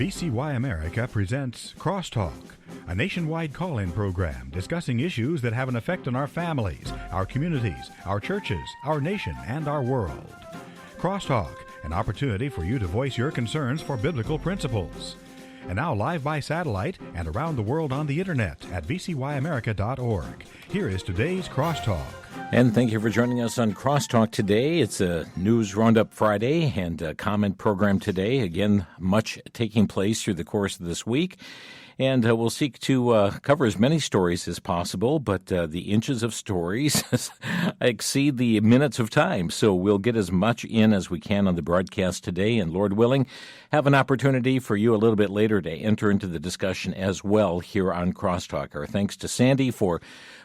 VCY America presents Crosstalk, a nationwide call-in program discussing issues that have an effect on our families, our communities, our churches, our nation, and our world. Crosstalk, an opportunity for you to voice your concerns for biblical principles. And now live by satellite and around the world on the internet at vcyamerica.org. Here is today's Crosstalk. And thank you for joining us on Crosstalk today. It's a News Roundup Friday and a comment program today. Again, much taking place through the course of this week. And we'll seek to cover as many stories as possible, but the inches of stories exceed the minutes of time. So we'll get as much in as we can on the broadcast today, and Lord willing, have an opportunity for you a little bit later to enter into the discussion as well here on Crosstalk. Our thanks to Sandy for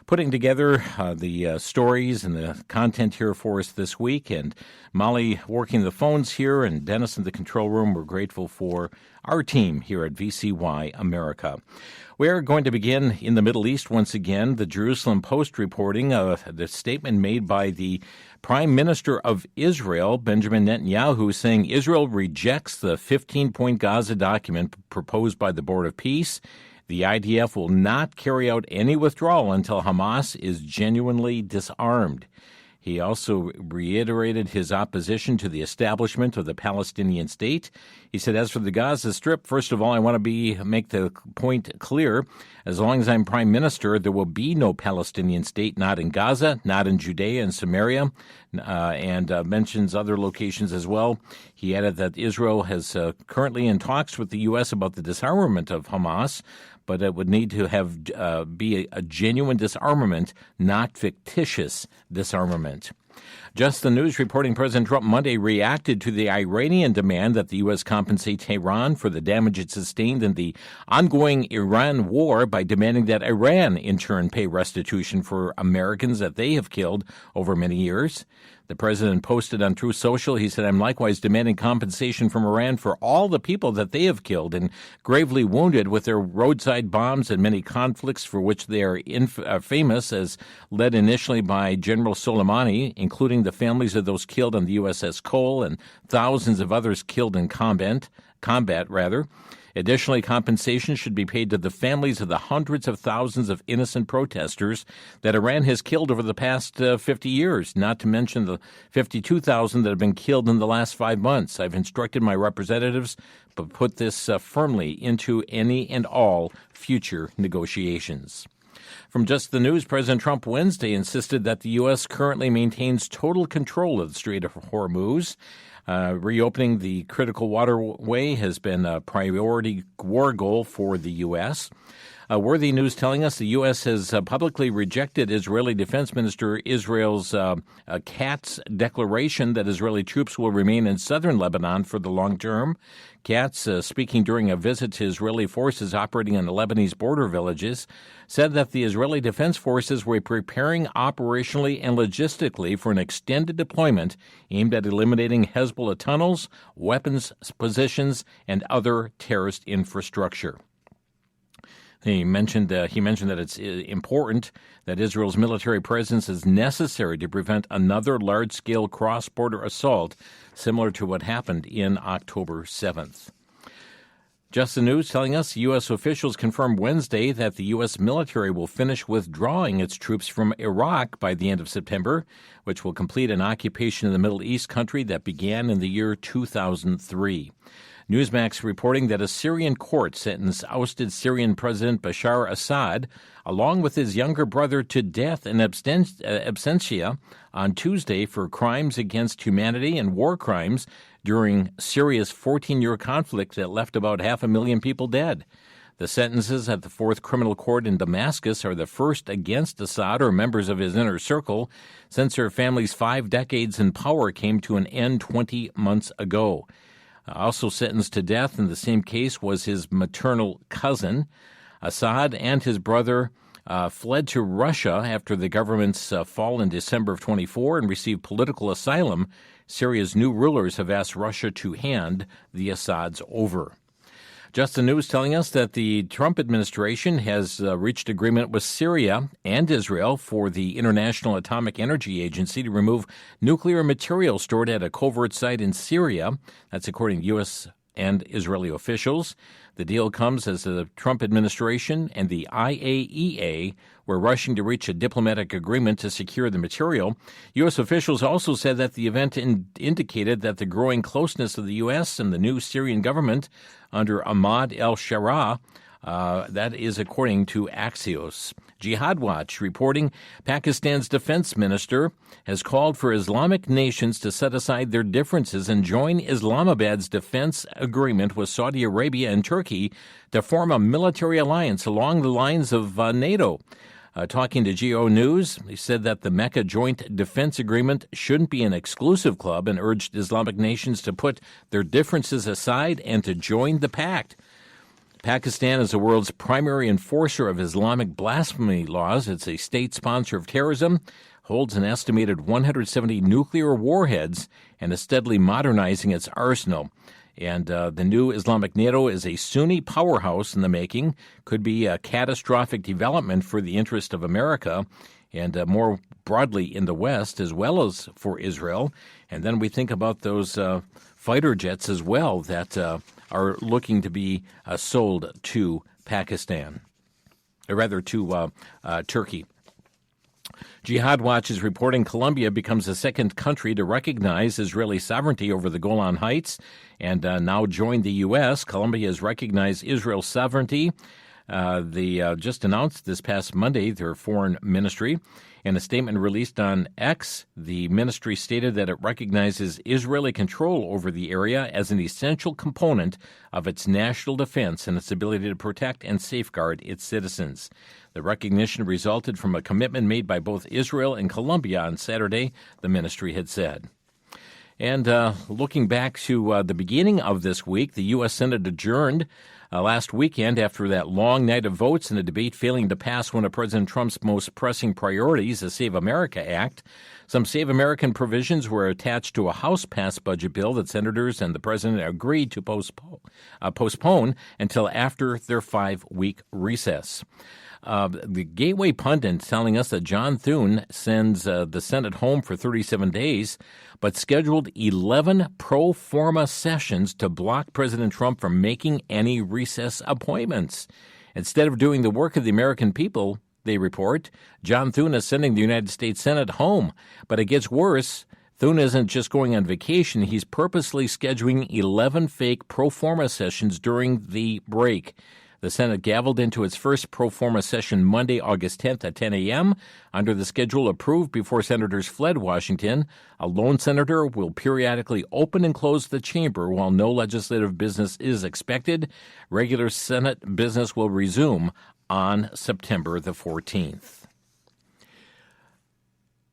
putting together the stories and the content here for us this week, and Molly working the phones here, and Dennis in the control room. We're grateful for our team here at VCY America. We're going to begin in the Middle East once again. The Jerusalem Post reporting the statement made by the Prime Minister of Israel, Benjamin Netanyahu, saying Israel rejects the 15-point Gaza document proposed by the Board of Peace. The IDF will not carry out any withdrawal until Hamas is genuinely disarmed. He also reiterated his opposition to the establishment of the Palestinian state. He said, as for the Gaza Strip, first of all, I want to make the point clear. As long as I'm prime minister, there will be no Palestinian state, not in Gaza, not in Judea and Samaria, and mentions other locations as well. He added that Israel has currently in talks with the U.S. about the disarmament of Hamas, but it would need to be a genuine disarmament, not fictitious disarmament. Just the News reporting President Trump Monday reacted to the Iranian demand that the U.S. compensate Tehran for the damage it sustained in the ongoing Iran war by demanding that Iran, in turn, pay restitution for Americans that they have killed over many years. The president posted on Truth Social, he said, I'm likewise demanding compensation from Iran for all the people that they have killed and gravely wounded with their roadside bombs and many conflicts for which they are famous, as led initially by General Soleimani, including the families of those killed on the USS Cole and thousands of others killed in combat. Additionally, compensation should be paid to the families of the hundreds of thousands of innocent protesters that Iran has killed over the past 50 years, not to mention the 52,000 that have been killed in the last 5 months. I've instructed my representatives to put this firmly into any and all future negotiations. From Just the News, President Trump Wednesday insisted that the U.S. currently maintains total control of the Strait of Hormuz. Reopening the critical waterway has been a priority war goal for the U.S. Worthy News telling us the U.S. has publicly rejected Israeli Defense Minister Israel's Katz declaration that Israeli troops will remain in southern Lebanon for the long term. Katz, speaking during a visit to Israeli forces operating in the Lebanese border villages, said that the Israeli Defense Forces were preparing operationally and logistically for an extended deployment aimed at eliminating Hezbollah tunnels, weapons positions, and other terrorist infrastructure. He mentioned that it's important that Israel's military presence is necessary to prevent another large-scale cross-border assault similar to what happened in October 7th. Just the News telling us U.S. officials confirmed Wednesday that the U.S. military will finish withdrawing its troops from Iraq by the end of September, which will complete an occupation of the Middle East country that began in the year 2003. Newsmax reporting that a Syrian court sentenced ousted Syrian President Bashar al-Asaad, along with his younger brother, to death in absentia on Tuesday for crimes against humanity and war crimes during Syria's 14-year conflict that left about 500,000 people dead. The sentences at the Fourth Criminal Court in Damascus are the first against Assad or members of his inner circle since her family's 5 decades in power came to an end 20 months ago. Also sentenced to death in the same case was his maternal cousin. Assad and his brother fled to Russia after the government's fall in December of 24 and received political asylum. Syria's new rulers have asked Russia to hand the Assads over. Just the News telling us that the Trump administration has reached agreement with Syria and Israel for the International Atomic Energy Agency to remove nuclear material stored at a covert site in Syria. That's according to U.S. and Israeli officials. The deal comes as the Trump administration and the IAEA were rushing to reach a diplomatic agreement to secure the material. U.S. officials also said that the event indicated that the growing closeness of the U.S. and the new Syrian government under Ahmad al-Sharaa, that is according to Axios. Jihad Watch reporting Pakistan's defense minister has called for Islamic nations to set aside their differences and join Islamabad's defense agreement with Saudi Arabia and Turkey to form a military alliance along the lines of NATO. Talking to GO News, he said that the Mecca Joint Defense Agreement shouldn't be an exclusive club and urged Islamic nations to put their differences aside and to join the pact. Pakistan is the world's primary enforcer of Islamic blasphemy laws. It's a state sponsor of terrorism, holds an estimated 170 nuclear warheads, and is steadily modernizing its arsenal. And the new Islamic NATO is a Sunni powerhouse in the making, could be a catastrophic development for the interest of America and more broadly in the West, as well as for Israel. And then we think about those fighter jets as well that are looking to be sold to Pakistan, or rather to Turkey. Jihad Watch is reporting Colombia becomes the second country to recognize Israeli sovereignty over the Golan Heights and now joined the U.S. Colombia has recognized Israel's sovereignty. They just announced this past Monday their foreign ministry. In a statement released on X, the ministry stated that it recognizes Israeli control over the area as an essential component of its national defense and its ability to protect and safeguard its citizens. The recognition resulted from a commitment made by both Israel and Colombia on Saturday, the ministry had said. And looking back to the beginning of this week, the U.S. Senate adjourned last weekend after that long night of votes and a debate failing to pass one of President Trump's most pressing priorities, the Save America Act. Some Save American provisions were attached to a House-passed budget bill that senators and the president agreed to postpone until after their 5-week recess. The Gateway pundit telling us that John Thune sends the Senate home for 37 days, but scheduled 11 pro forma sessions to block President Trump from making any recess appointments. Instead of doing the work of the American people, they report, John Thune is sending the United States Senate home. But it gets worse. Thune isn't just going on vacation. He's purposely scheduling 11 fake pro forma sessions during the break. The Senate gavelled into its first pro forma session Monday, August 10th at 10 a.m. Under the schedule approved before senators fled Washington, a lone senator will periodically open and close the chamber while no legislative business is expected. Regular Senate business will resume on September the 14th.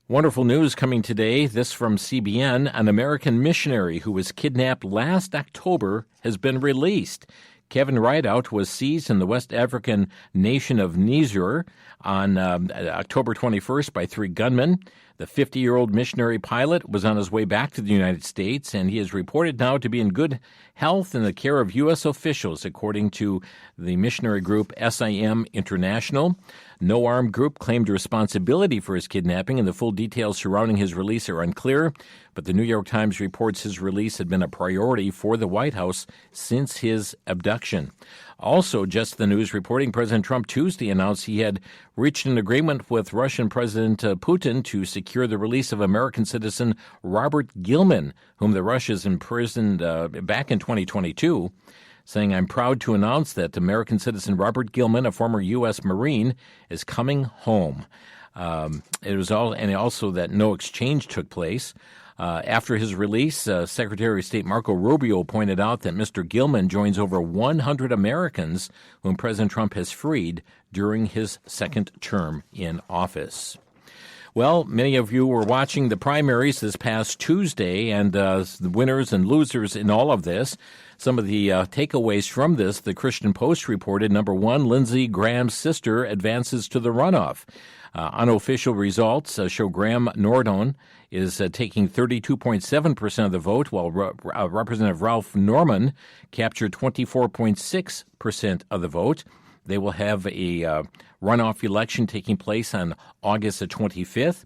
Wonderful news coming today. This from CBN. An American missionary who was kidnapped last October has been released. Kevin Rideout was seized in the West African nation of Niger on October 21st by 3 gunmen. The 50-year-old missionary pilot was on his way back to the United States, and he is reported now to be in good health in the care of U.S. officials, according to the missionary group SIM International. No armed group claimed responsibility for his kidnapping, and the full details surrounding his release are unclear. But the New York Times reports his release had been a priority for the White House since his abduction. Also, just the news reporting President Trump Tuesday announced he had reached an agreement with Russian President Putin to secure the release of American citizen Robert Gilman, whom the Russians imprisoned back in 2022. Saying, I'm proud to announce that American citizen Robert Gilman, a former U.S. Marine, is coming home. It was all, and also that no exchange took place. After his release, Secretary of State Marco Rubio pointed out that Mr. Gilman joins over 100 Americans whom President Trump has freed during his second term in office. Well, many of you were watching the primaries this past Tuesday, and the winners and losers in all of this. Some of the takeaways from this, the Christian Post reported, number one, Lindsey Graham's sister advances to the runoff. Unofficial results show Graham Nordon is taking 32.7% of the vote, while Representative Ralph Norman captured 24.6% of the vote. They will have a runoff election taking place on August the 25th.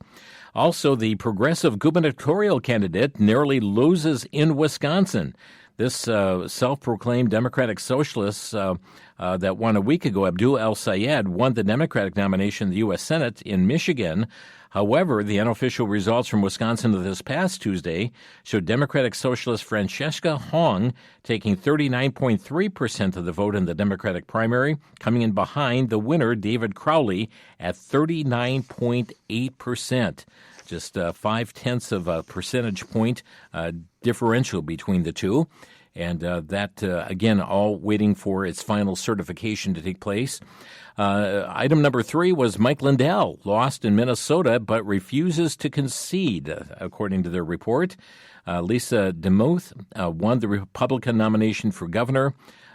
Also, the progressive gubernatorial candidate narrowly loses in Wisconsin. This self-proclaimed Democratic socialist that won a week ago, al-Asaad, won the Democratic nomination in the U.S. Senate in Michigan. However, the unofficial results from Wisconsin this past Tuesday showed Democratic Socialist Francesca Hong taking 39.3% of the vote in the Democratic primary, coming in behind the winner, David Crowley, at 39.8%. Just 0.5 of a percentage point differential between the two. And that, again, all waiting for its final certification to take place. Item number 3 was Mike Lindell, lost in Minnesota, but refuses to concede, according to their report. Lisa DeMuth won the Republican nomination for governor.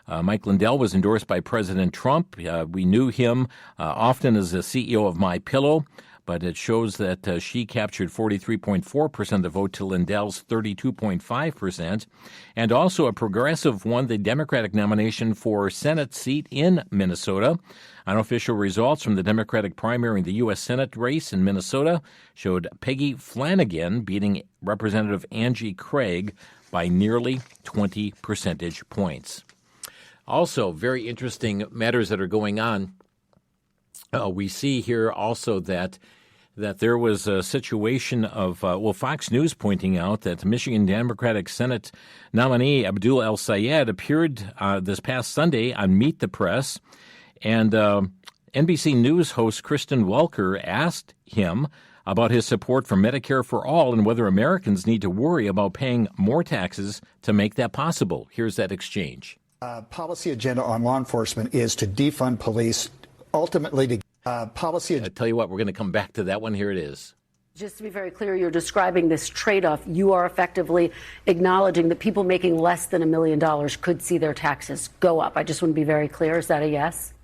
Mike Lindell was endorsed by President Trump. We knew him often as the CEO of MyPillow, but it shows that she captured 43.4% of the vote to Lindell's 32.5%. And also a progressive won the Democratic nomination for Senate seat in Minnesota. Unofficial results from the Democratic primary in the U.S. Senate race in Minnesota showed Peggy Flanagan beating Representative Angie Craig by nearly 20 percentage points. Also, very interesting matters that are going on. We see here also that there was a situation of, Fox News pointing out that Michigan Democratic Senate nominee Abdul El-Sayed appeared this past Sunday on Meet the Press, and NBC News host Kristen Welker asked him about his support for Medicare for All and whether Americans need to worry about paying more taxes to make that possible. Here's that exchange. Policy agenda on law enforcement is to defund police, ultimately to policy. I tell you what, we're going to come back to that one. Here it is. Just to be very clear, you're describing this trade-off. You are effectively acknowledging that people making less than $1 million could see their taxes go up. I just want to be very clear. Is that a yes?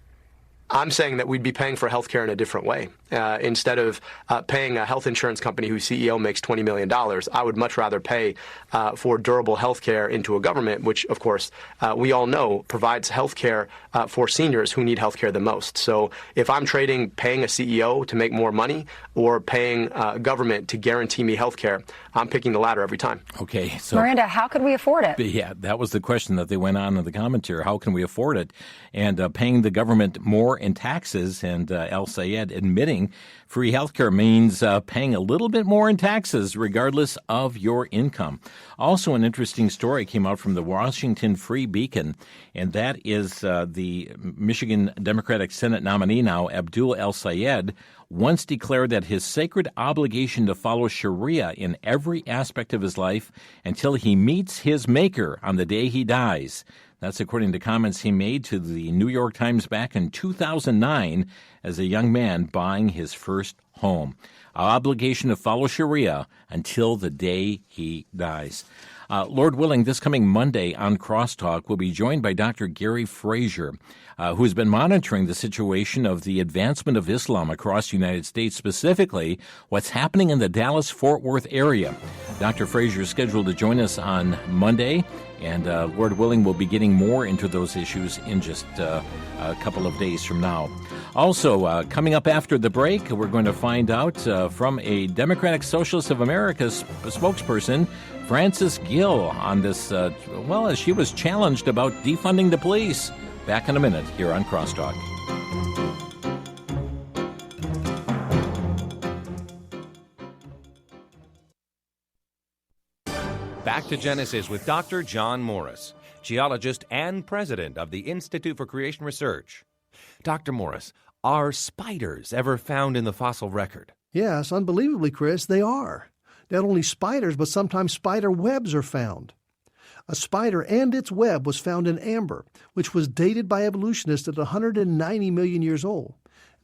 I'm saying that we'd be paying for health care in a different way. Instead of paying a health insurance company whose CEO makes $20 million, I would much rather pay for durable health care into a government, which, of course, we all know provides health care for seniors who need health care the most. So if I'm trading paying a CEO to make more money or paying government to guarantee me health care, I'm picking the latter every time. Okay. So, Miranda, how could we afford it? Yeah, that was the question that they went on in the commentary. How can we afford it? And paying the government more in taxes, and El-Sayed admitting free health care means paying a little bit more in taxes regardless of your income. Also, an interesting story came out from the Washington Free Beacon, and that is the Michigan Democratic Senate nominee now, Abdul El-Sayed, once declared that his sacred obligation to follow Sharia in every aspect of his life until he meets his maker on the day he dies. That's according to comments he made to the New York Times back in 2009 as a young man buying his first home. Our obligation to follow Sharia until the day he dies. Lord willing, this coming Monday on Crosstalk, we'll be joined by Dr. Gary Frazier, who's been monitoring the situation of the advancement of Islam across the United States, specifically what's happening in the Dallas-Fort Worth area. Dr. Frazier is scheduled to join us on Monday, and Lord willing, we'll be getting more into those issues in just a couple of days from now. Also, coming up after the break, we're going to find out from a Democratic Socialist of America's spokesperson, Frances Gill, on this, as she was challenged about defunding the police. Back in a minute here on Crosstalk. Back to Genesis with Dr. John Morris, geologist and president of the Institute for Creation Research. Dr. Morris, are spiders ever found in the fossil record? Yes, unbelievably, Chris, they are. Not only spiders, but sometimes spider webs are found. A spider and its web was found in amber, which was dated by evolutionists at 190 million years old.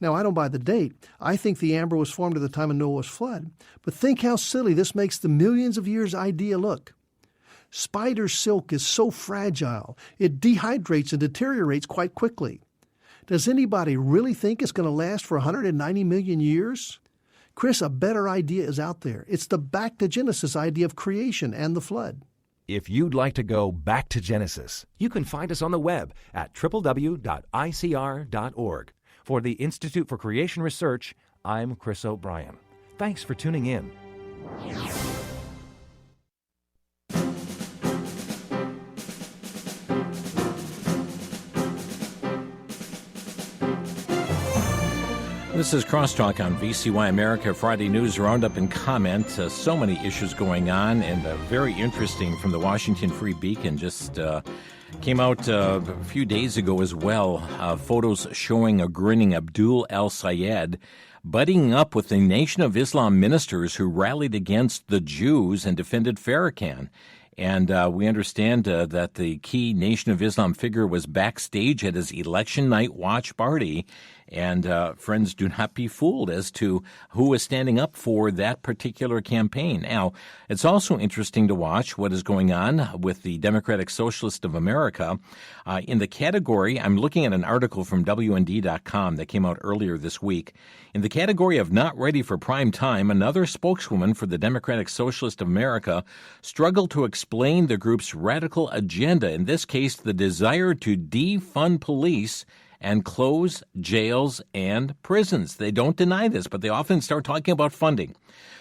Now, I don't buy the date. I think the amber was formed at the time of Noah's flood. But think how silly this makes the millions of years idea look. Spider silk is so fragile, it dehydrates and deteriorates quite quickly. Does anybody really think it's going to last for 190 million years? Chris, a better idea is out there. It's the back to Genesis idea of creation and the flood. If you'd like to go back to Genesis, you can find us on the web at www.icr.org. For the Institute for Creation Research, I'm Chris O'Brien. Thanks for tuning in. This is Crosstalk on VCY America, Friday News Roundup and Comment. So many issues going on, and very interesting from the Washington Free Beacon. Just came out a few days ago as well. Photos showing a grinning al-Asaad buddying up with the Nation of Islam ministers who rallied against the Jews and defended Farrakhan. And we understand that the key Nation of Islam figure was backstage at his election night watch party. And friends, do not be fooled as to who is standing up for that particular campaign. Now, it's also interesting to watch what is going on with the Democratic Socialist of America. In the category, I'm looking at an article from WND.com that came out earlier this week. In the category of not ready for prime time, another spokeswoman for the Democratic Socialist of America struggled to explain the group's radical agenda, in this case, the desire to defund police and close jails and prisons. They don't deny this, but they often start talking about funding.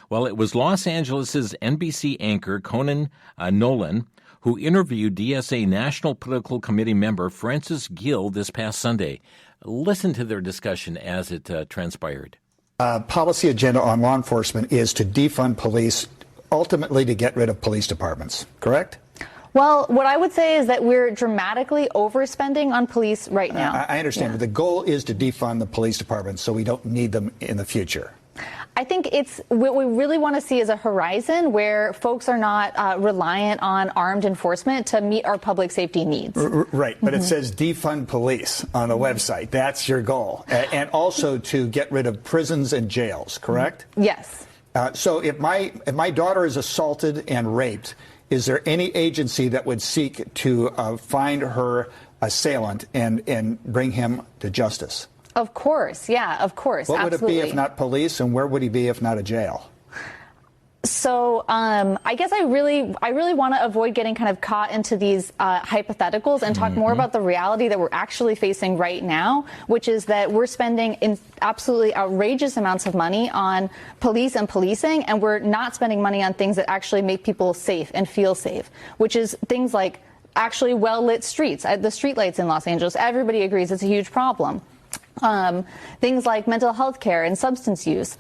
Well, it was Los Angeles' NBC anchor Conan Nolan who interviewed DSA National Political Committee member Francis Gill this past Sunday. Listen to their discussion as it transpired. Policy agenda on law enforcement is to defund police, ultimately to get rid of police departments, correct? Well, what I would say is that we're dramatically overspending on police right now. I understand, but the goal is to defund the police departments so we don't need them in the future. I think it's what we really want to see is a horizon where folks are not reliant on armed enforcement to meet our public safety needs. Right, but it says defund police on the website. That's your goal. And also to get rid of prisons and jails, correct? Yes. So if my daughter is assaulted and raped, is there any agency that would seek to find her assailant and bring him to justice? Of course. Yeah, of course. What absolutely. would it be if not police, and where would he be if not a jail? So I guess I really want to avoid getting kind of caught into these hypotheticals and talk more about the reality that we're actually facing right now, which is that we're spending absolutely outrageous amounts of money on police and policing, and we're not spending money on things that actually make people safe and feel safe, which is things like actually well-lit streets. The streetlights in Los Angeles, everybody agrees it's a huge problem. Things like mental health care and substance use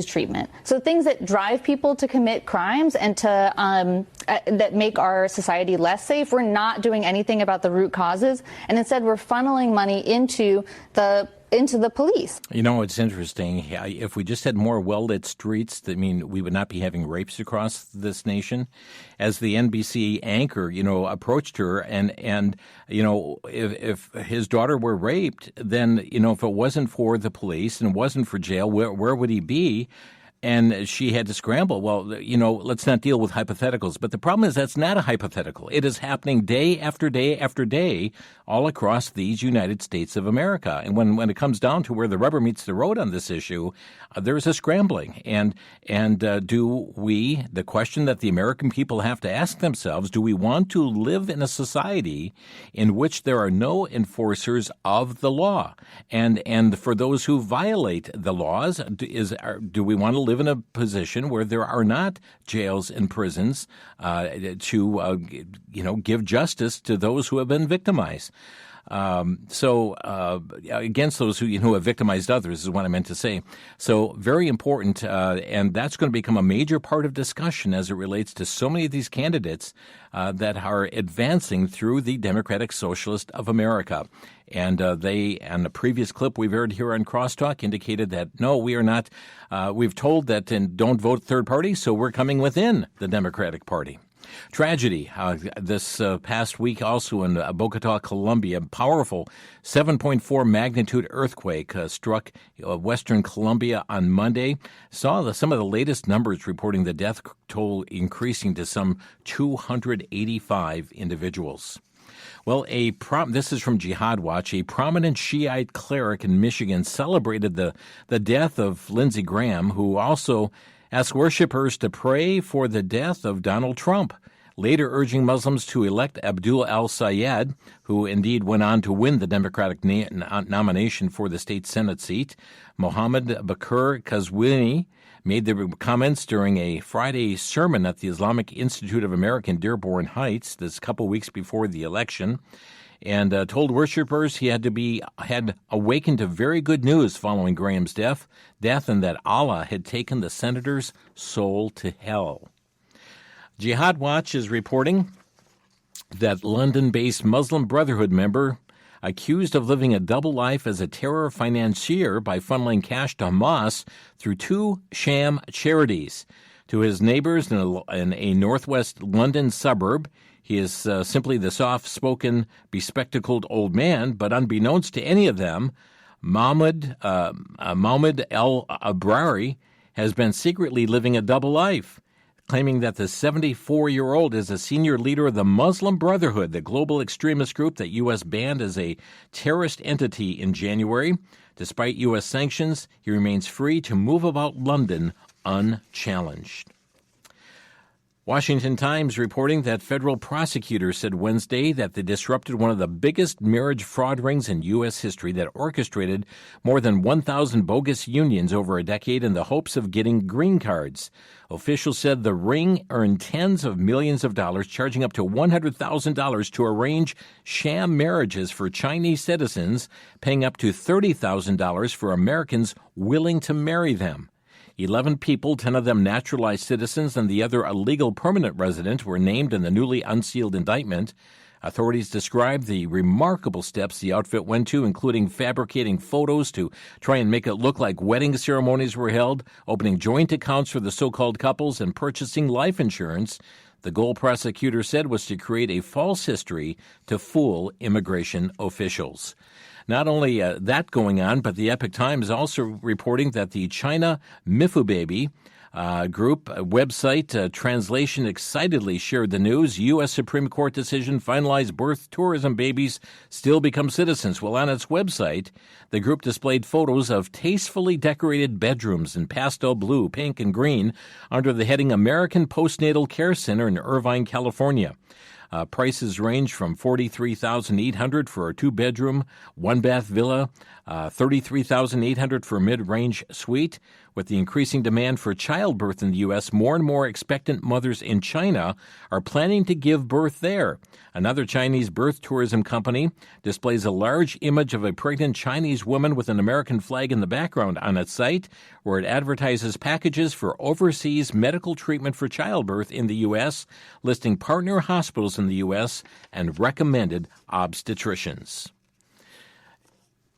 treatment. So things that drive people to commit crimes and to that make our society less safe. We're not doing anything about the root causes, and instead we're funneling money into the police. You know, it's interesting. If we just had more well-lit streets, I mean, we would not be having rapes across this nation. As the NBC anchor, approached her and if his daughter were raped, then, if it wasn't for the police and it wasn't for jail, where would he be? And she had to scramble. Well, let's not deal with hypotheticals. But the problem is that's not a hypothetical. It is happening day after day after day all across these United States of America. And when it comes down to where the rubber meets the road on this issue, there's a scrambling. And do we, the question that the American people have to ask themselves, do we want to live in a society in which there are no enforcers of the law? And for those who violate the laws, do we want to live in a position where there are not jails and prisons to give justice to those who have been victimized? Against those who have victimized others is what I meant to say. So very important, and that's going to become a major part of discussion as it relates to so many of these candidates that are advancing through the Democratic Socialist of America. And they, on the previous clip we've heard here on Crosstalk, indicated that, no, we are not. We've told that and don't vote third party, so we're coming within the Democratic Party. Tragedy this past week also in Bogota, Colombia. Powerful 7.4 magnitude earthquake struck western Colombia on Monday. Saw some of the latest numbers reporting the death toll increasing to some 285 individuals. Well, this is from Jihad Watch. A prominent Shiite cleric in Michigan celebrated the death of Lindsey Graham, who also asked worshipers to pray for the death of Donald Trump, later urging Muslims to elect al-Asaad, who indeed went on to win the Democratic nomination for the state Senate seat. Mohammed Bakr Kazwini made the comments during a Friday sermon at the Islamic Institute of America in Dearborn Heights, this couple weeks before the election, and told worshipers he had awakened to very good news following Graham's death, and that Allah had taken the senator's soul to hell. Jihad Watch is reporting that London-based Muslim Brotherhood member accused of living a double life as a terror financier by funneling cash to Hamas through two sham charities. To his neighbors in a northwest London suburb, he is simply the soft-spoken, bespectacled old man, but unbeknownst to any of them, Mahmoud al-Abrari has been secretly living a double life, claiming that the 74-year-old is a senior leader of the Muslim Brotherhood, the global extremist group that U.S. banned as a terrorist entity in January. Despite U.S. sanctions, he remains free to move about London unchallenged. Washington Times reporting that federal prosecutors said Wednesday that they disrupted one of the biggest marriage fraud rings in U.S. history that orchestrated more than 1,000 bogus unions over a decade in the hopes of getting green cards. Officials said the ring earned tens of millions of dollars, charging up to $100,000 to arrange sham marriages for Chinese citizens, paying up to $30,000 for Americans willing to marry them. 11 people, 10 of them naturalized citizens and the other a legal permanent resident, were named in the newly unsealed indictment. Authorities described the remarkable steps the outfit went to, including fabricating photos to try and make it look like wedding ceremonies were held, opening joint accounts for the so-called couples, and purchasing life insurance. The goal, prosecutors said, was to create a false history to fool immigration officials. Not only that going on, but the Epoch Times also reporting that the China Mifu Baby group website Translation excitedly shared the news. U.S. Supreme Court decision finalized birth tourism babies still become citizens. Well, on its website, the group displayed photos of tastefully decorated bedrooms in pastel blue, pink, and green under the heading American Postnatal Care Center in Irvine, California. Prices range from $43,800 for a two-bedroom, one-bath villa, $33,800 for a mid-range suite. With the increasing demand for childbirth in the U.S., more and more expectant mothers in China are planning to give birth there. Another Chinese birth tourism company displays a large image of a pregnant Chinese woman with an American flag in the background on its site, where it advertises packages for overseas medical treatment for childbirth in the U.S., listing partner hospitals in the U.S. and recommended obstetricians.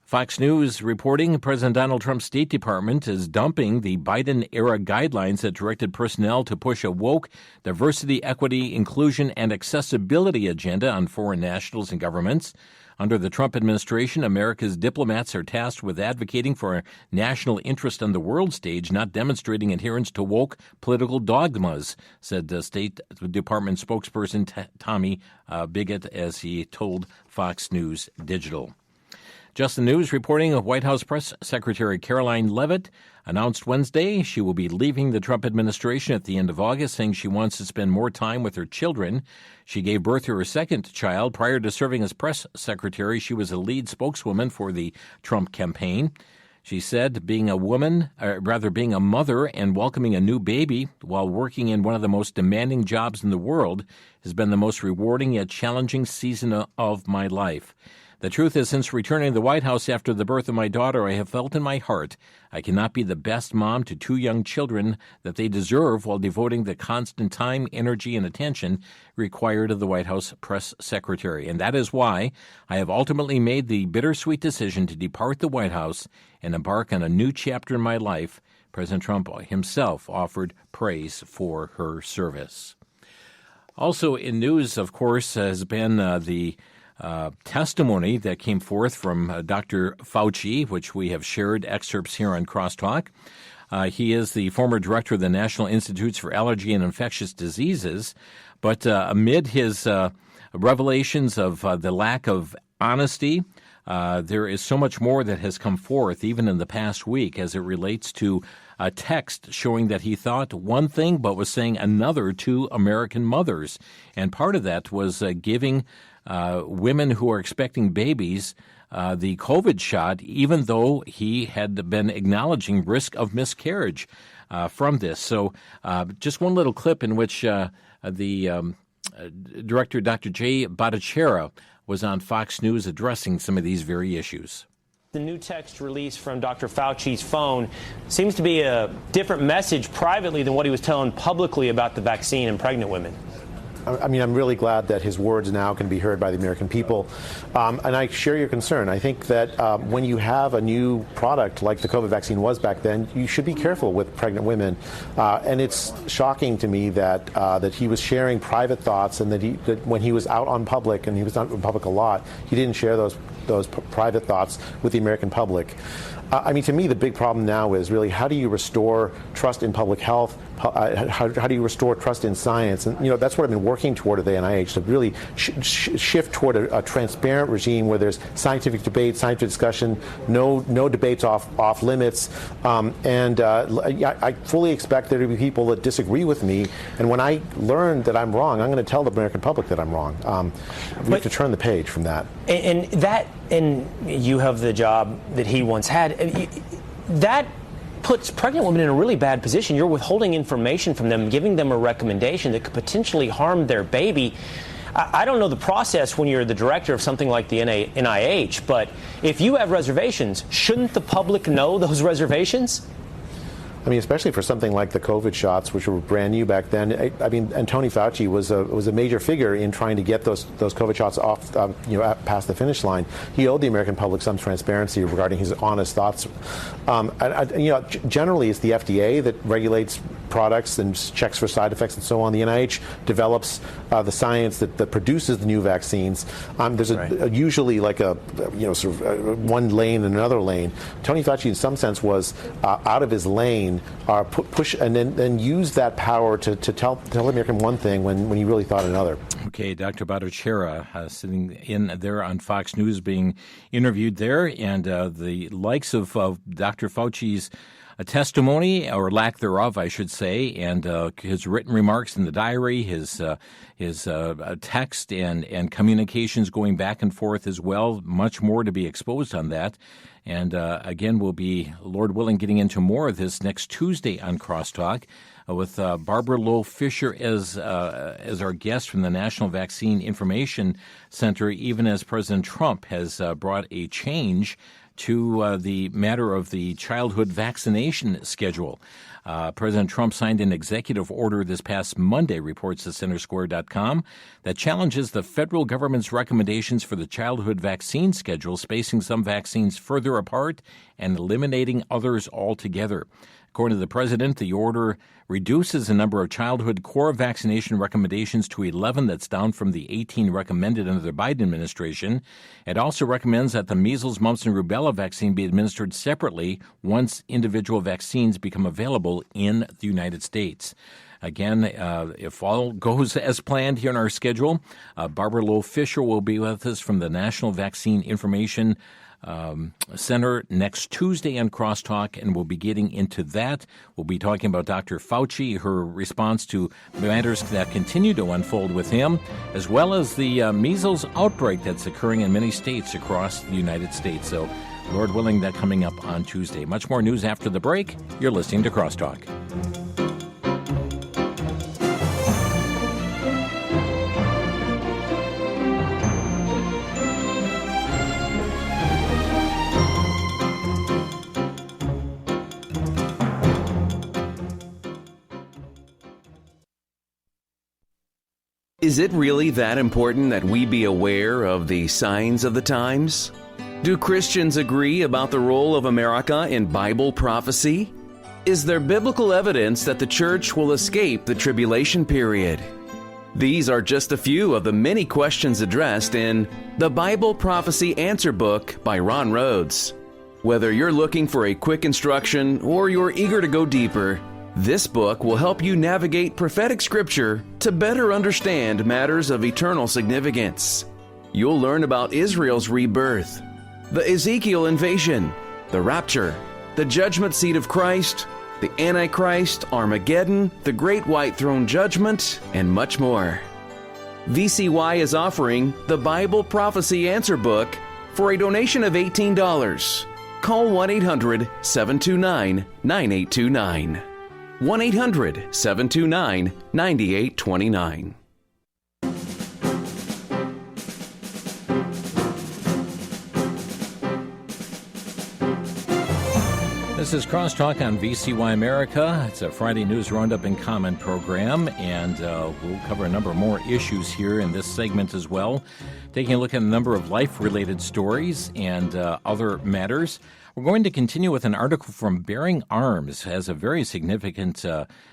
Fox News reporting President Donald Trump's State Department is dumping the Biden-era guidelines that directed personnel to push a woke, diversity, equity, inclusion, and accessibility agenda on foreign nationals and governments. Under the Trump administration, America's diplomats are tasked with advocating for a national interest on the world stage, not demonstrating adherence to woke political dogmas, said the State Department spokesperson Tommy Bigot as he told Fox News Digital. Just the News reporting of White House Press Secretary Caroline Leavitt announced Wednesday she will be leaving the Trump administration at the end of August, saying she wants to spend more time with her children. She gave birth to her second child. Prior to serving as press secretary, she was a lead spokeswoman for the Trump campaign. She said being a mother and welcoming a new baby while working in one of the most demanding jobs in the world has been the most rewarding yet challenging season of my life. The truth is, since returning to the White House after the birth of my daughter, I have felt in my heart I cannot be the best mom to two young children that they deserve while devoting the constant time, energy, and attention required of the White House press secretary. And that is why I have ultimately made the bittersweet decision to depart the White House and embark on a new chapter in my life. President Trump himself offered praise for her service. Also in news, of course, has been the testimony that came forth from Dr. Fauci, which we have shared excerpts here on Crosstalk. He is the former director of the National Institutes for Allergy and Infectious Diseases, but amid his revelations of the lack of honesty, there is so much more that has come forth, even in the past week, as it relates to a text showing that he thought one thing but was saying another to American mothers. And part of that was giving women who are expecting babies the COVID shot, even though he had been acknowledging risk of miscarriage. from this. So just one little clip in which the director, Dr. Jay Bhattacharya, was on Fox News addressing some of these very issues. The new text release from Dr. Fauci's phone seems to be a different message privately than what he was telling publicly about the vaccine in pregnant women. I mean, I'm really glad that his words now can be heard by the American people. And I share your concern. I think that when you have a new product like the COVID vaccine was back then, you should be careful with pregnant women. And it's shocking to me that that he was sharing private thoughts, and that when he was out on public, and he was out in public a lot, he didn't share those private thoughts with the American public. I mean, to me, the big problem now is really how do you restore trust in public health? How do you restore trust in science? And, that's what I've been working toward at the NIH, to really shift toward a transparent regime where there's scientific debate, scientific discussion, no debates off limits. I fully expect there to be people that disagree with me. And when I learn that I'm wrong, I'm going to tell the American public that I'm wrong. We have to turn the page from that. And you have the job that he once had. That puts pregnant women in a really bad position. You're withholding information from them, giving them a recommendation that could potentially harm their baby. I don't know the process when you're the director of something like the NIH, but if you have reservations, shouldn't the public know those reservations? I mean, especially for something like the COVID shots, which were brand new back then. I mean, and Tony Fauci was a major figure in trying to get those COVID shots off, past the finish line. He owed the American public some transparency regarding his honest thoughts. Generally, it's the FDA that regulates products and checks for side effects and so on. The NIH develops the science that produces the new vaccines. There's usually like one lane and another lane. Tony Fauci, in some sense, was out of his lane. Push and then use that power to tell American one thing when he really thought another. Okay, Dr. Bhattacharya sitting in there on Fox News being interviewed there, and the likes of Dr. Fauci's testimony, or lack thereof, I should say, and his written remarks in the diary, his text and communications going back and forth as well. Much more to be exposed on that. And again, we'll be, Lord willing, getting into more of this next Tuesday on Crosstalk with Barbara Lowe-Fisher as our guest from the National Vaccine Information Center, even as President Trump has brought a change to the matter of the childhood vaccination schedule. President Trump signed an executive order this past Monday, reports thecentersquare.com, that challenges the federal government's recommendations for the childhood vaccine schedule, spacing some vaccines further apart and eliminating others altogether. According to the president, the order reduces the number of childhood core vaccination recommendations to 11. That's down from the 18 recommended under the Biden administration. It also recommends that the measles, mumps, and rubella vaccine be administered separately once individual vaccines become available in the United States. Again, if all goes as planned here in our schedule, Barbara Lowe-Fisher will be with us from the National Vaccine Information Center next Tuesday on Crosstalk, and we'll be getting into that. We'll be talking about Dr. Fauci, her response to matters that continue to unfold with him, as well as the measles outbreak that's occurring in many states across the United States. So, Lord willing, that coming up on Tuesday. Much more news after the break. You're listening to Crosstalk. Is it really that important that we be aware of the signs of the times? Do Christians agree about the role of America in Bible prophecy? Is there biblical evidence that the church will escape the tribulation period? These are just a few of the many questions addressed in the Bible Prophecy Answer Book by Ron Rhodes. Whether you're looking for a quick instruction or you're eager to go deeper, this book will help you navigate prophetic scripture to better understand matters of eternal significance. You'll learn about Israel's rebirth, the Ezekiel invasion, the rapture, the judgment seat of Christ, the Antichrist, Armageddon, the Great White Throne Judgment, and much more. VCY is offering the Bible Prophecy Answer Book for a donation of $18. Call 1-800-729-9829. 1-800-729-9829. This is Crosstalk on VCY America. It's a Friday news roundup and comment program, and we'll cover a number more issues here in this segment as well, taking a look at a number of life-related stories and other matters. We're going to continue with an article from Bearing Arms. It has a very significant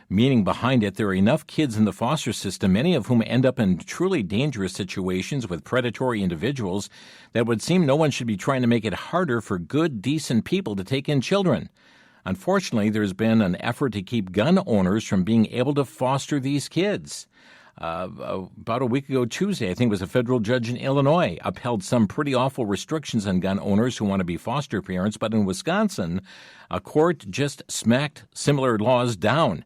meaning behind it. There are enough kids in the foster system, many of whom end up in truly dangerous situations with predatory individuals, that would seem no one should be trying to make it harder for good, decent people to take in children. Unfortunately, there's been an effort to keep gun owners from being able to foster these kids. About a week ago Tuesday, I think it was a federal judge in Illinois upheld some pretty awful restrictions on gun owners who want to be foster parents. But in Wisconsin, a court just smacked similar laws down.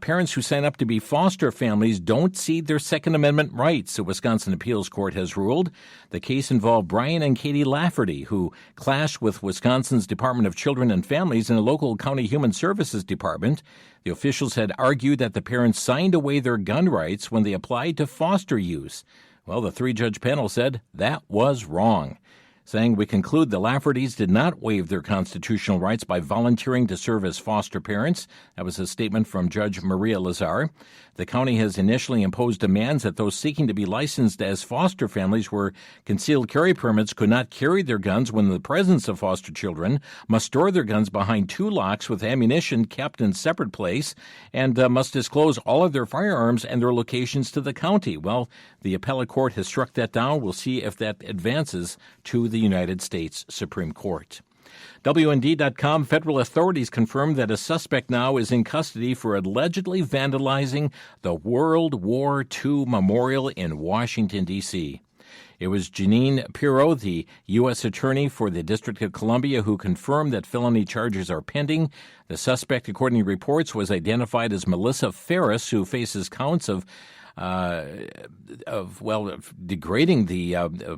Parents who sign up to be foster families don't cede their Second Amendment rights, the Wisconsin Appeals Court has ruled. The case involved Brian and Katie Lafferty, who clashed with Wisconsin's Department of Children and Families and a local county human services department. The officials had argued that the parents signed away their gun rights when they applied to foster use. Well, the three-judge panel said that was wrong, saying, "We conclude the Laffertys did not waive their constitutional rights by volunteering to serve as foster parents." That was a statement from Judge Maria Lazar. The county has initially imposed demands that those seeking to be licensed as foster families where concealed carry permits could not carry their guns when in the presence of foster children, must store their guns behind two locks with ammunition kept in separate place, and must disclose all of their firearms and their locations to the county. Well, the appellate court has struck that down. We'll see if that advances to the United States Supreme Court. WND.com, federal authorities confirmed that a suspect now is in custody for allegedly vandalizing the World War II Memorial in Washington, D.C. It was Janine Pirro, the U.S. Attorney for the District of Columbia, who confirmed that felony charges are pending. The suspect, according to reports, was identified as Melissa Ferris, who faces counts of degrading the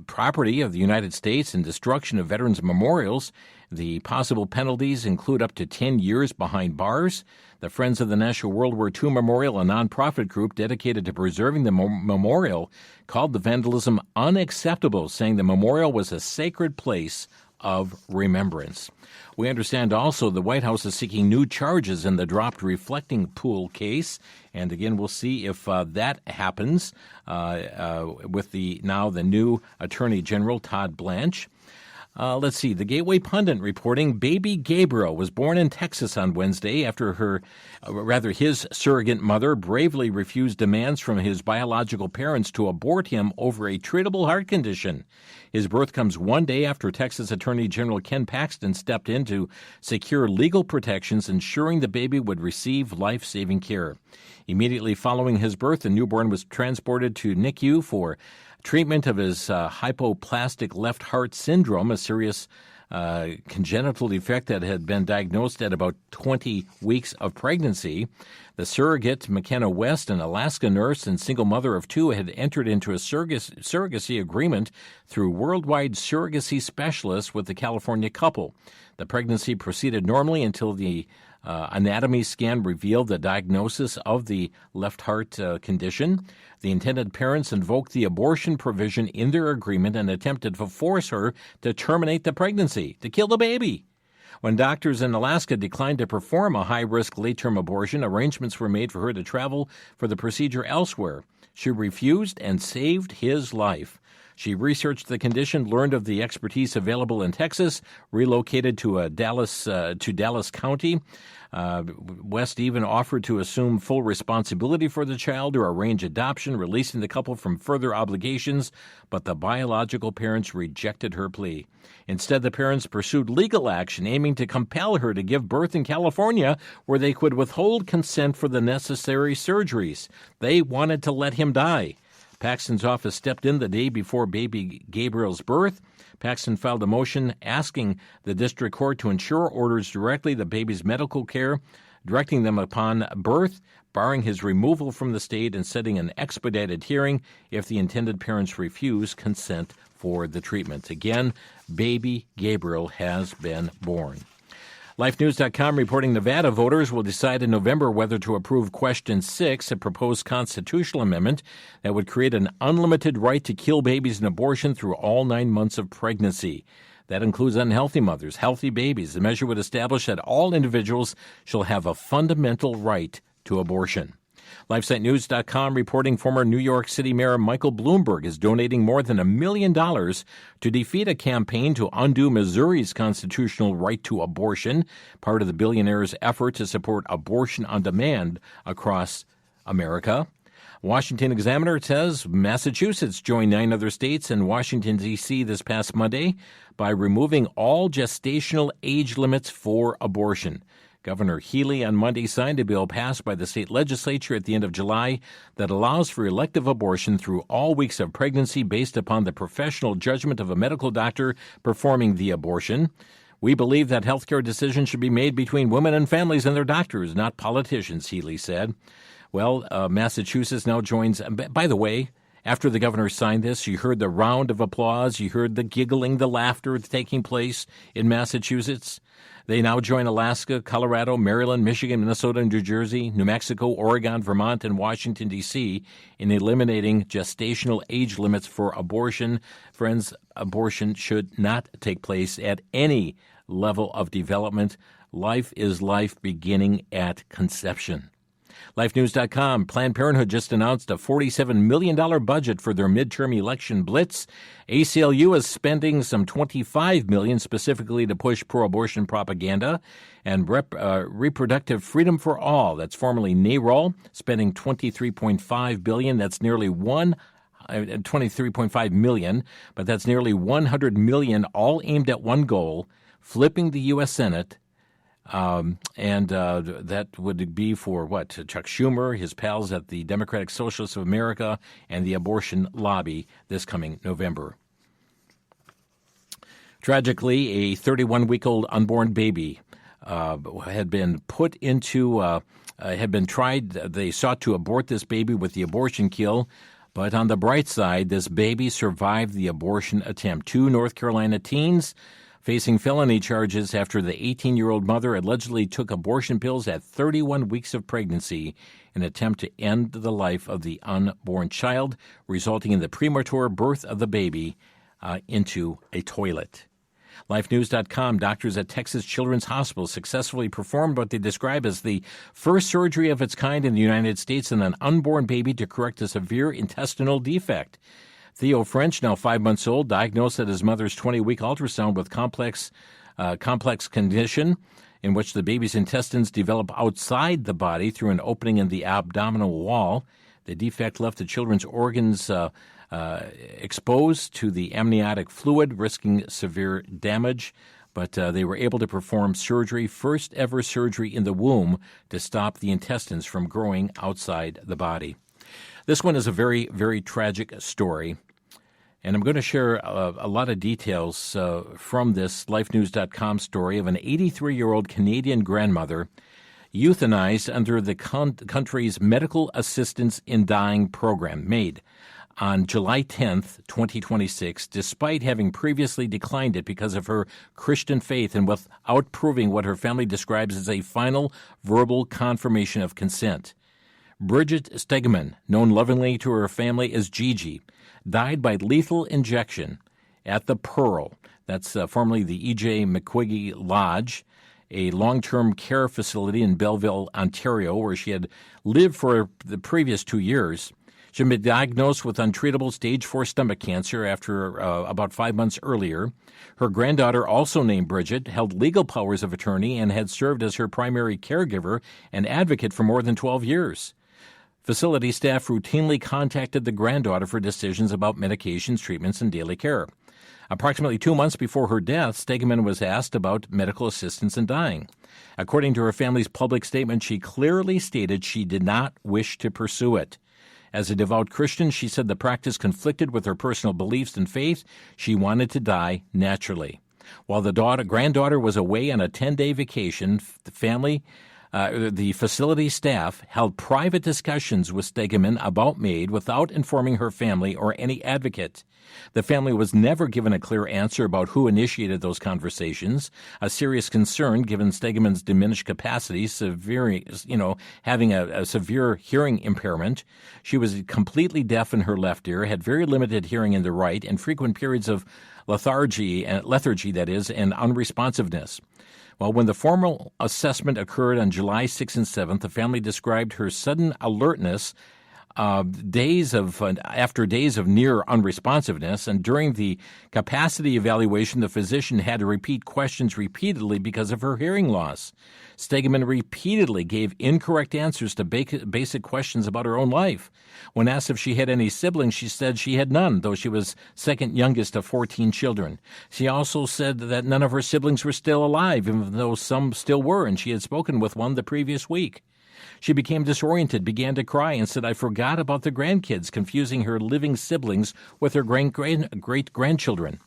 property of the United States and destruction of veterans' memorials. The possible penalties include up to 10 years behind bars. The Friends of the National World War II Memorial, a nonprofit group dedicated to preserving the memorial, called the vandalism unacceptable, saying the memorial was a sacred place of remembrance. We understand also the White House is seeking new charges in the dropped reflecting pool case. And again, we'll see if that happens with the new Attorney General, Todd Blanche. Let's see. The Gateway Pundit reporting baby Gabriel was born in Texas on Wednesday after his surrogate mother bravely refused demands from his biological parents to abort him over a treatable heart condition. His birth comes one day after Texas Attorney General Ken Paxton stepped in to secure legal protections, ensuring the baby would receive life-saving care. Immediately following his birth, the newborn was transported to NICU for treatment of his hypoplastic left heart syndrome, a serious congenital defect that had been diagnosed at about 20 weeks of pregnancy. The surrogate, McKenna West, an Alaska nurse and single mother of two, had entered into a surrogacy agreement through Worldwide Surrogacy Specialists with the California couple. The pregnancy proceeded normally until the anatomy scan revealed the diagnosis of the left heart condition. The intended parents invoked the abortion provision in their agreement and attempted to force her to terminate the pregnancy, to kill the baby. When doctors in Alaska declined to perform a high-risk late-term abortion, arrangements were made for her to travel for the procedure elsewhere. She refused and saved his life. She researched the condition, learned of the expertise available in Texas, relocated to Dallas County. West even offered to assume full responsibility for the child or arrange adoption, releasing the couple from further obligations, but the biological parents rejected her plea. Instead, the parents pursued legal action, aiming to compel her to give birth in California, where they could withhold consent for the necessary surgeries. They wanted to let him die. Paxton's office stepped in the day before baby Gabriel's birth. Paxton filed a motion asking the district court to ensure orders directly the baby's medical care, directing them upon birth, barring his removal from the state, and setting an expedited hearing if the intended parents refuse consent for the treatment. Again, baby Gabriel has been born. LifeNews.com reporting Nevada voters will decide in November whether to approve Question 6, a proposed constitutional amendment that would create an unlimited right to kill babies in abortion through all 9 months of pregnancy. That includes unhealthy mothers, healthy babies. The measure would establish that all individuals shall have a fundamental right to abortion. LifeSiteNews.com reporting former New York City Mayor Michael Bloomberg is donating more than $1 million to defeat a campaign to undo Missouri's constitutional right to abortion, part of the billionaire's effort to support abortion on demand across America. Washington Examiner says Massachusetts joined 9 other states and Washington, D.C. this past Monday by removing all gestational age limits for abortion. Governor Healy on Monday signed a bill passed by the state legislature at the end of July that allows for elective abortion through all weeks of pregnancy based upon the professional judgment of a medical doctor performing the abortion. We believe that healthcare decisions should be made between women and families and their doctors, not politicians, Healy said. Well, Massachusetts now joins. By the way, after the governor signed this, you heard the round of applause. You heard the giggling, the laughter taking place in Massachusetts. They now join Alaska, Colorado, Maryland, Michigan, Minnesota, New Jersey, New Mexico, Oregon, Vermont, and Washington, D.C. in eliminating gestational age limits for abortion. Friends, abortion should not take place at any level of development. Life is life beginning at conception. LifeNews.com, Planned Parenthood just announced a $47 million budget for their midterm election blitz. ACLU is spending some $25 million specifically to push pro-abortion propaganda. And Reproductive Freedom for All, that's formerly NARAL, spending $23.5 billion. That's nearly $23.5 million, but that's nearly $100 million, all aimed at one goal, flipping the U.S. Senate. That would be for what? Chuck Schumer, his pals at the Democratic Socialists of America, and the abortion lobby this coming November. Tragically, a 31-week-old unborn baby had been put into, had been tried. They sought to abort this baby with the abortion kill. But on the bright side, this baby survived the abortion attempt. 2 North Carolina teens facing felony charges after the 18-year-old mother allegedly took abortion pills at 31 weeks of pregnancy in an attempt to end the life of the unborn child, resulting in the premature birth of the baby into a toilet. LifeNews.com, doctors at Texas Children's Hospital successfully performed what they describe as the first surgery of its kind in the United States on an unborn baby to correct a severe intestinal defect. Theo French, now 5 months old, diagnosed at his mother's 20-week ultrasound with complex condition in which the baby's intestines develop outside the body through an opening in the abdominal wall. The defect left the children's organs exposed to the amniotic fluid, risking severe damage. But they were able to perform surgery, first ever surgery in the womb, to stop the intestines from growing outside the body. This one is a very, very tragic story, and I'm going to share a lot of details from this LifeNews.com story of an 83-year-old Canadian grandmother euthanized under the country's Medical Assistance in Dying program, MAID, on July 10th, 2026, despite having previously declined it because of her Christian faith and without proving what her family describes as a final verbal confirmation of consent. Bridget Stegman, known lovingly to her family as Gigi, died by lethal injection at the Pearl, that's formerly the E.J. McQuiggy Lodge, a long-term care facility in Belleville, Ontario, where she had lived for the previous 2 years. She had been diagnosed with untreatable stage 4 stomach cancer after about 5 months earlier. Her granddaughter, also named Bridget, held legal powers of attorney and had served as her primary caregiver and advocate for more than 12 years. Facility staff routinely contacted the granddaughter for decisions about medications, treatments, and daily care. Approximately 2 months before her death, Stegman was asked about medical assistance in dying. According to her family's public statement, she clearly stated she did not wish to pursue it. As a devout Christian, she said the practice conflicted with her personal beliefs and faith. She wanted to die naturally. While the granddaughter was away on a 10-day vacation, the family the facility staff held private discussions with Stegeman about Maid without informing her family or any advocate. The family was never given a clear answer about who initiated those conversations, a serious concern given Stegeman's diminished capacity, having a severe hearing impairment. She was completely deaf in her left ear, had very limited hearing in the right, and frequent periods of lethargy, that is, and unresponsiveness. Well, when the formal assessment occurred on July 6th and 7th, the family described her sudden alertness after days of near unresponsiveness, and during the capacity evaluation, the physician had to repeat questions repeatedly because of her hearing loss. Stegeman repeatedly gave incorrect answers to basic questions about her own life. When asked if she had any siblings, she said she had none, though she was second youngest of 14 children. She also said that none of her siblings were still alive, even though some still were, and she had spoken with one the previous week. She became disoriented, began to cry, and said, "I forgot about the grandkids," confusing her living siblings with her great-grandchildren.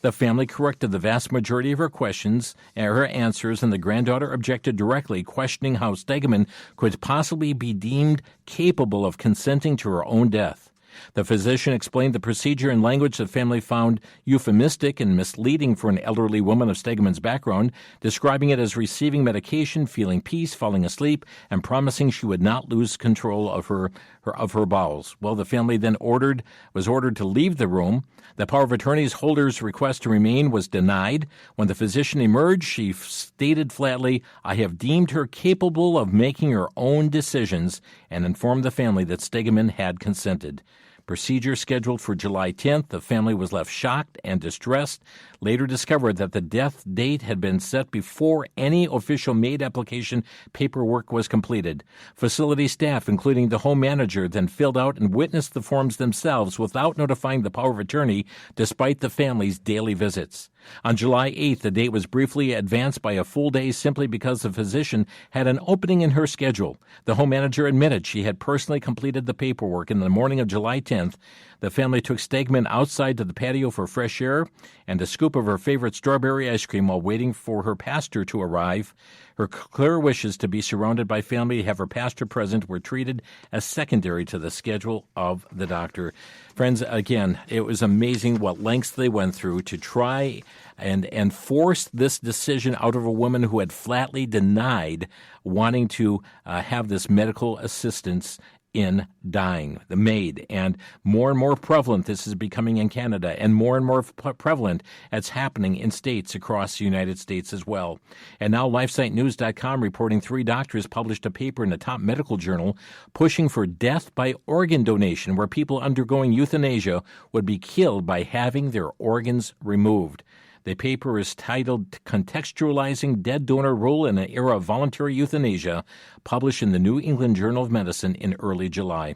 The family corrected the vast majority of her questions and her answers, and the granddaughter objected directly, questioning how Stegeman could possibly be deemed capable of consenting to her own death. The physician explained the procedure in language the family found euphemistic and misleading for an elderly woman of Stegeman's background, describing it as receiving medication, feeling peace, falling asleep, and promising she would not lose control of her bowels. Well, the family then was ordered to leave the room. The power of attorney's holder's request to remain was denied. When the physician emerged, she stated flatly, "I have deemed her capable of making her own decisions," and informed the family that Stegeman had consented. Procedure scheduled for July 10th. The family was left shocked and distressed, later discovered that the death date had been set before any official Maid application paperwork was completed. Facility staff, including the home manager, then filled out and witnessed the forms themselves without notifying the power of attorney, despite the family's daily visits. On July 8th, the date was briefly advanced by a full day simply because the physician had an opening in her schedule. The home manager admitted she had personally completed the paperwork. In the morning of July 10th, the family took Stegeman outside to the patio for fresh air and a scoop of her favorite strawberry ice cream while waiting for her pastor to arrive. Her clear wishes to be surrounded by family, have her pastor present, were treated as secondary to the schedule of the doctor. Friends, again, it was amazing what lengths they went through to try and force this decision out of a woman who had flatly denied wanting to have this medical assistance in dying, the Maid. And more prevalent this is becoming in Canada, and more prevalent it's happening in states across the United States as well. And now LifeSiteNews.com reporting 3 doctors published a paper in the top medical journal pushing for death by organ donation, where people undergoing euthanasia would be killed by having their organs removed. The paper is titled Contextualizing Dead Donor Role in an Era of Voluntary Euthanasia, published in the New England Journal of Medicine in early July.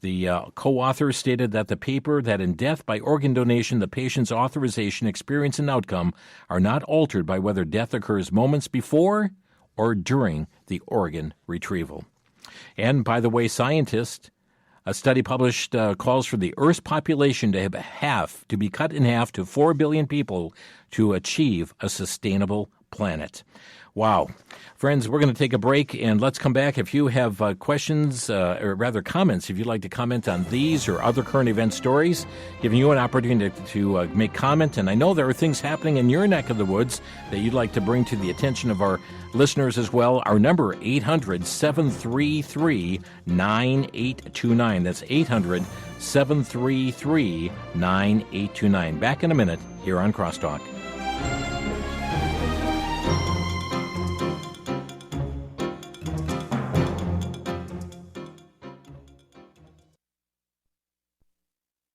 The co-authors stated that the paper that in death by organ donation, the patient's authorization, experience, and outcome are not altered by whether death occurs moments before or during the organ retrieval. And by the way, scientists, a study published calls for the Earth's population to be cut in half to 4 billion people to achieve a sustainable planet. Wow. Friends, we're going to take a break, and let's come back. If you have questions, or rather comments, if you'd like to comment on these or other current event stories, giving you an opportunity to make comment. And I know there are things happening in your neck of the woods that you'd like to bring to the attention of our listeners as well. Our number, 800-733-9829. That's 800-733-9829. Back in a minute here on Crosstalk.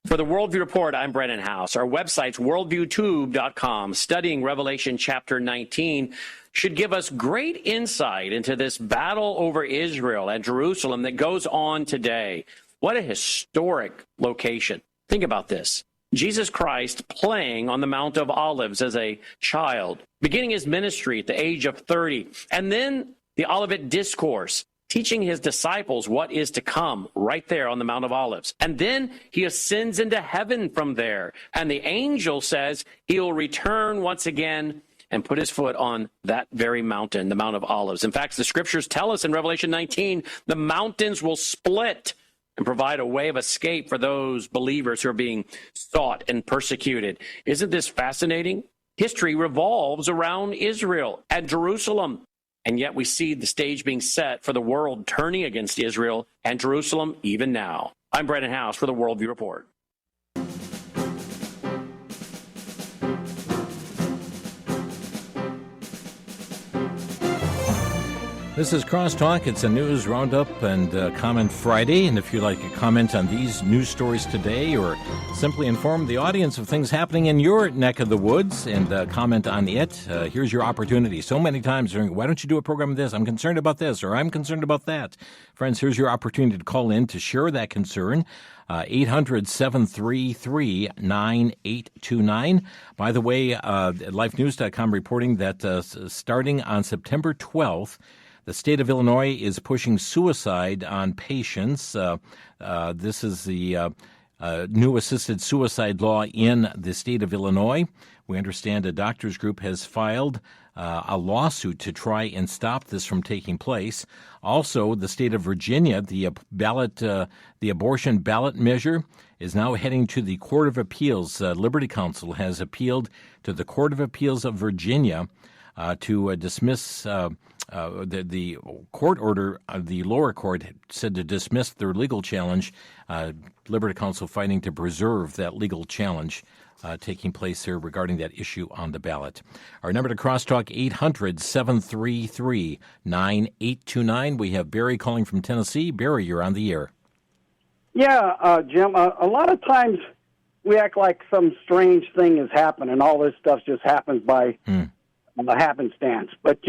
For the Worldview Report, I'm Brennan House. Our website's worldviewtube.com. Studying Revelation chapter 19 should give us great insight into this battle over Israel and Jerusalem that goes on today. What a historic location. Think about this. Jesus Christ playing on the Mount of Olives as a child, beginning his ministry at the age of 30, and then the Olivet Discourse, teaching his disciples what is to come right there on the Mount of Olives. And then he ascends into heaven from there. And the angel says he'll return once again and put his foot on that very mountain, the Mount of Olives. In fact, the scriptures tell us in Revelation 19, the mountains will split and provide a way of escape for those believers who are being sought and persecuted. Isn't this fascinating? History revolves around Israel and Jerusalem. And yet we see the stage being set for the world turning against Israel and Jerusalem even now. I'm Brennan House for the Worldview Report. This is Crosstalk. It's a news roundup and comment Friday. And if you'd like to comment on these news stories today or simply inform the audience of things happening in your neck of the woods and comment on it, here's your opportunity. So many times during, why don't you do a program on this? I'm concerned about this, or I'm concerned about that. Friends, here's your opportunity to call in to share that concern. 800-733-9829. By the way, lifenews.com reporting that starting on September 12th, the state of Illinois is pushing suicide on patients. This is the new assisted suicide law in the state of Illinois. We understand a doctors group has filed a lawsuit to try and stop this from taking place. Also, the state of Virginia, the abortion ballot measure is now heading to the Court of Appeals. Liberty Counsel has appealed to the Court of Appeals of Virginia to dismiss the court order. The lower court said to dismiss their legal challenge. Liberty Counsel fighting to preserve that legal challenge taking place here regarding that issue on the ballot. Our number to crosstalk, 800-733-9829. We have Barry calling from Tennessee. Barry, you're on the air. Yeah, Jim, a lot of times we act like some strange thing has happened and all this stuff just happens by happenstance. But,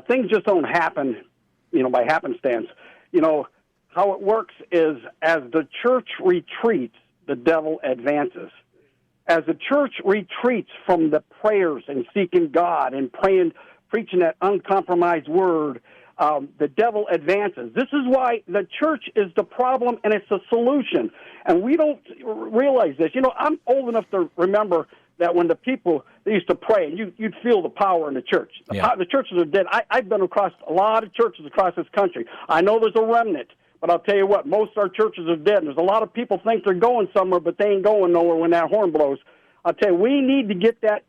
things just don't happen, by happenstance. How it works is as the church retreats, the devil advances. As the church retreats from the prayers and seeking God and praying, preaching that uncompromised word, the devil advances. This is why the church is the problem and it's the solution. And we don't realize this. I'm old enough to remember that when the people, they used to pray, and you'd feel the power in the church. The churches are dead. I've been across a lot of churches across this country. I know there's a remnant, but I'll tell you what, most of our churches are dead. And there's a lot of people think they're going somewhere, but they ain't going nowhere when that horn blows. I'll tell you, we need to get that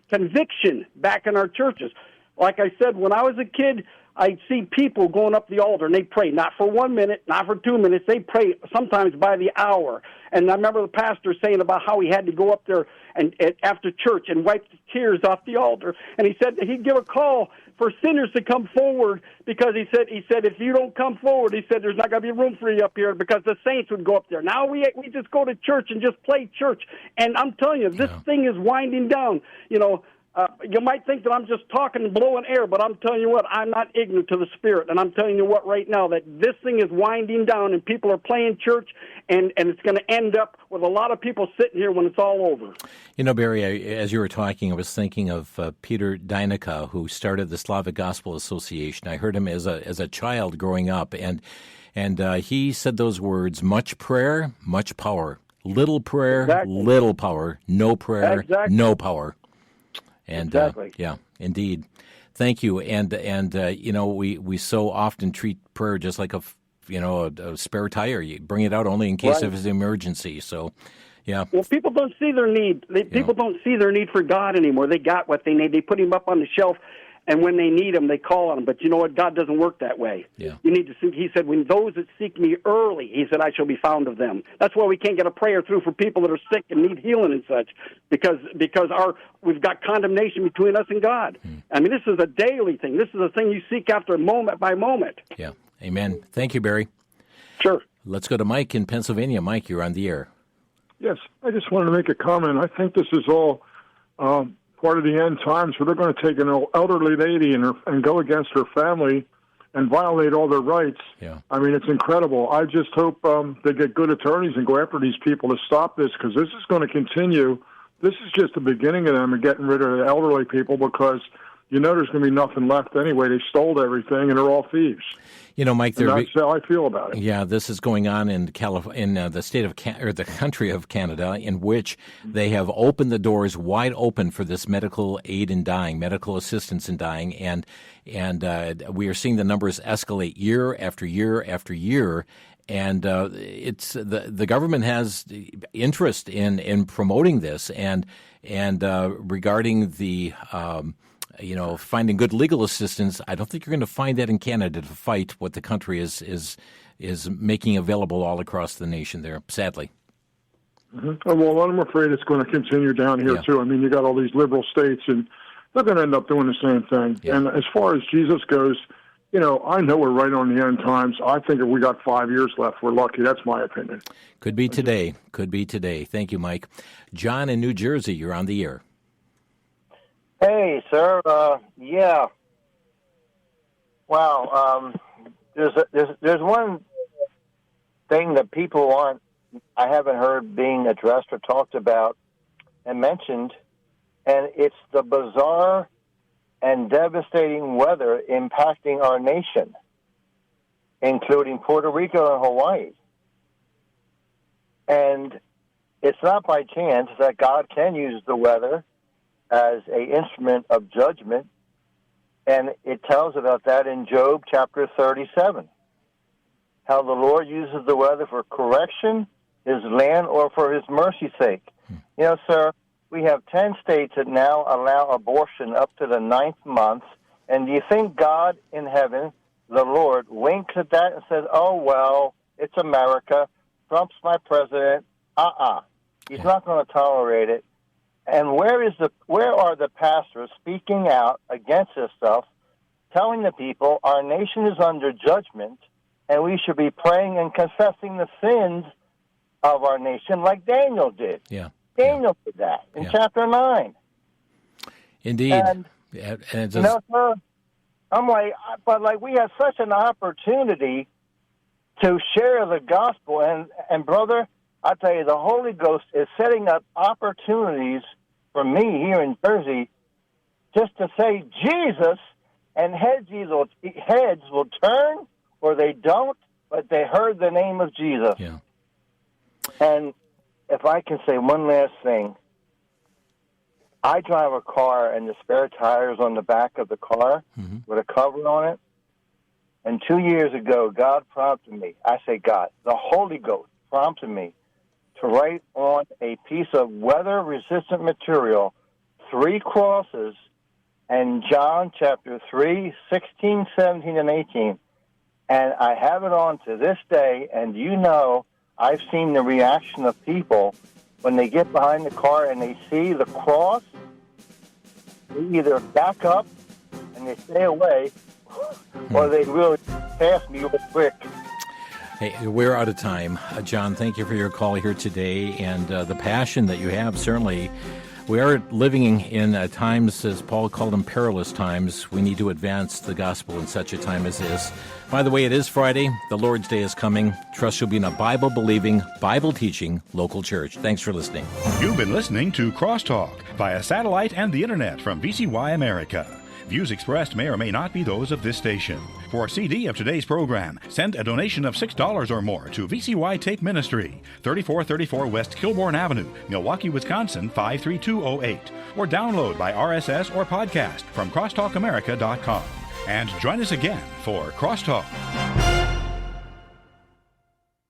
conviction back in our churches. Like I said, when I was a kid, I'd see people going up the altar, and they pray, not for 1 minute, not for 2 minutes. They pray sometimes by the hour. And I remember the pastor saying about how he had to go up there and after church and wipe the tears off the altar. And he said he'd give a call for sinners to come forward because he said if you don't come forward, he said there's not going to be room for you up here because the saints would go up there. Now we just go to church and just play church. And I'm telling you, this thing is winding down. You might think that I'm just talking and blowing air, but I'm telling you what, I'm not ignorant to the Spirit. And I'm telling you what right now, that this thing is winding down and people are playing church, and it's going to end up with a lot of people sitting here when it's all over. Barry, as you were talking, I was thinking of Peter Dynica, who started the Slavic Gospel Association. I heard him as a child growing up, and he said those words, much prayer, much power. Little prayer, little power. No prayer, no power. And yeah, indeed. Thank you. And we so often treat prayer just like a spare tire. You bring it out only in case of an emergency. So, yeah. Well, people don't see their need. People don't see their need for God anymore. They got what they need. They put him up on the shelf, and when they need him, they call on him. But you know what? God doesn't work that way. Yeah. You need to seek. He said, when those that seek me early, he said, I shall be found of them. That's why we can't get a prayer through for people that are sick and need healing and such, because we've got condemnation between us and God. I mean, this is a daily thing. This is a thing you seek after moment by moment. Yeah. Amen. Thank you, Barry. Sure. Let's go to Mike in Pennsylvania. Mike, you're on the air. Yes. I just wanted to make a comment. I think this is all part of the end times, where they're going to take an elderly lady and go against her family and violate all their rights. Yeah. I mean, it's incredible. I just hope they get good attorneys and go after these people to stop this, because this is going to continue. This is just the beginning of them getting rid of the elderly people, because you know there's going to be nothing left anyway. They stole everything, and they're all thieves. You know, Mike, that's how I feel about it. Yeah, this is going on in the state of or the country of Canada, in which they have opened the doors wide open for this medical aid in dying, medical assistance in dying, and we are seeing the numbers escalate year after year after year. And it's the government has interest in promoting this and regarding the finding good legal assistance. I don't think you're going to find that in Canada to fight what the country is making available all across the nation there, sadly. Mm-hmm. Well, I'm afraid it's going to continue down here, too. I mean, you got all these liberal states, and they're going to end up doing the same thing. Yeah. And as far as Jesus goes, I know we're right on the end times. I think if we got 5 years left, we're lucky. That's my opinion. Could be today. Could be today. Thank you, Mike. John in New Jersey, you're on the air. Hey, sir. Yeah. Wow. There's one thing that people I haven't heard being addressed or talked about and mentioned, and it's the bizarre and devastating weather impacting our nation, including Puerto Rico and Hawaii. And it's not by chance that God can use the weather as an instrument of judgment, and it tells about that in Job chapter 37, how the Lord uses the weather for correction, his land, or for his mercy's sake. You know, sir, we have 10 states that now allow abortion up to the 9th month, and do you think God in heaven, the Lord, winks at that and says, oh, well, it's America, Trump's my president, He's not going to tolerate it. And where are the pastors speaking out against this stuff, telling the people our nation is under judgment and we should be praying and confessing the sins of our nation like Daniel did? Yeah. Daniel did that in chapter 9. Indeed. And, sir, I'm like, we have such an opportunity to share the gospel. And brother, I tell you, the Holy Ghost is setting up opportunities for me here in Jersey just to say Jesus, and heads will turn or they don't, but they heard the name of Jesus. Yeah. And if I can say one last thing, I drive a car and the spare tires on the back of the car with a cover on it. And 2 years ago, God prompted me. I say God, the Holy Ghost prompted me to write on a piece of weather-resistant material 3 crosses and John chapter 3, 16, 17, and 18. And I have it on to this day, and I've seen the reaction of people when they get behind the car and they see the cross. They either back up and they stay away, or they really pass me real quick. Hey, we're out of time. John, thank you for your call here today and the passion that you have. Certainly, we are living in times, as Paul called them, perilous times. We need to advance the gospel in such a time as this. By the way, it is Friday. The Lord's Day is coming. Trust you'll be in a Bible-believing, Bible-teaching local church. Thanks for listening. You've been listening to Crosstalk via satellite and the internet from VCY America. Views expressed may or may not be those of this station. For a CD of today's program, send a donation of $6 or more to VCY Take Ministry, 3434 West Kilbourne Avenue, Milwaukee, Wisconsin, 53208, or download by RSS or podcast from crosstalkamerica.com. And join us again for Crosstalk.